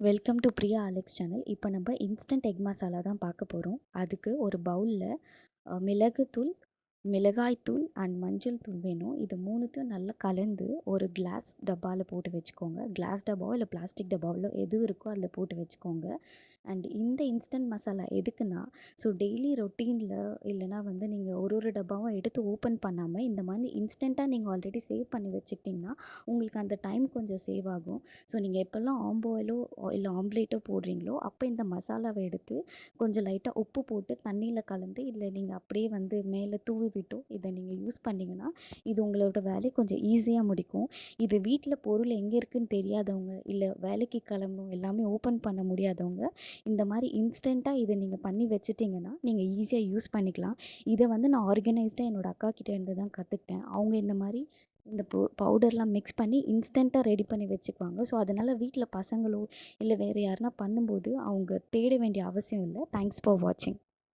Welcome to Priya Alex channel. இப்போ நம்ம instant egg masala தான் பார்க்க போகிறோம். அதுக்கு ஒரு பவுலில் மிளகுத்தூள், மிளகாய்த்தூள் அண்ட் மஞ்சள் தூள் வேணும். இது மூணுத்தையும் நல்லா கலந்து ஒரு கிளாஸ் டப்பாவில் போட்டு வச்சுக்கோங்க. கிளாஸ் டப்பாவோ இல்லை பிளாஸ்டிக் டப்பாவிலோ எது இருக்கோ அதில் போட்டு வச்சுக்கோங்க. அண்ட் இந்த இன்ஸ்டன்ட் மசாலா எதுக்குன்னா, ஸோ டெய்லி ரொட்டீனில் இல்லைனா வந்து நீங்கள் ஒரு ஒரு டப்பாவும் எடுத்து ஓப்பன் பண்ணாமல் இந்த மாதிரி இன்ஸ்டண்ட்டாக நீங்கள் ஆல்ரெடி சேவ் பண்ணி வச்சுக்கிட்டிங்கன்னா உங்களுக்கு அந்த டைம் கொஞ்சம் சேவ் ஆகும். ஸோ நீங்கள் எப்போல்லாம் ஆம்பாயிலோ இல்லை ஆம்லேட்டோ போடுறீங்களோ அப்போ இந்த மசாலாவை எடுத்து கொஞ்சம் லைட்டாக உப்பு போட்டு தண்ணியில் கலந்து இல்லை நீங்கள் அப்படியே வந்து மேலே தூவி விட்டோ இதை நீங்கள் யூஸ் பண்ணிங்கன்னா இது உங்களோட வேலையை கொஞ்சம் ஈஸியாக முடிக்கும். இது வீட்டில் பொருள் எங்கே இருக்குன்னு தெரியாதவங்க இல்லை வேலைக்கு கிளம்பணும் எல்லாமே ஓப்பன் பண்ண முடியாதவங்க இந்த மாதிரி இன்ஸ்டண்ட்டாக இதை நீங்கள் பண்ணி வச்சுட்டிங்கன்னா நீங்கள் ஈஸியாக யூஸ் பண்ணிக்கலாம். இதை வந்து நான் ஆர்கனைஸ்டாக என்னோடய அக்கா கிட்டேருந்து தான் கற்றுக்கிட்டேன். அவங்க இந்த மாதிரி இந்த பவுடர்லாம் மிக்ஸ் பண்ணி இன்ஸ்டண்ட்டாக ரெடி பண்ணி வச்சுக்குவாங்க. ஸோ அதனால் வீட்டில் பசங்களோ இல்லை வேறு யாருனா பண்ணும்போது அவங்க தேட வேண்டிய அவசியம் இல்லை. தேங்க்ஸ் ஃபார் வாட்சிங்.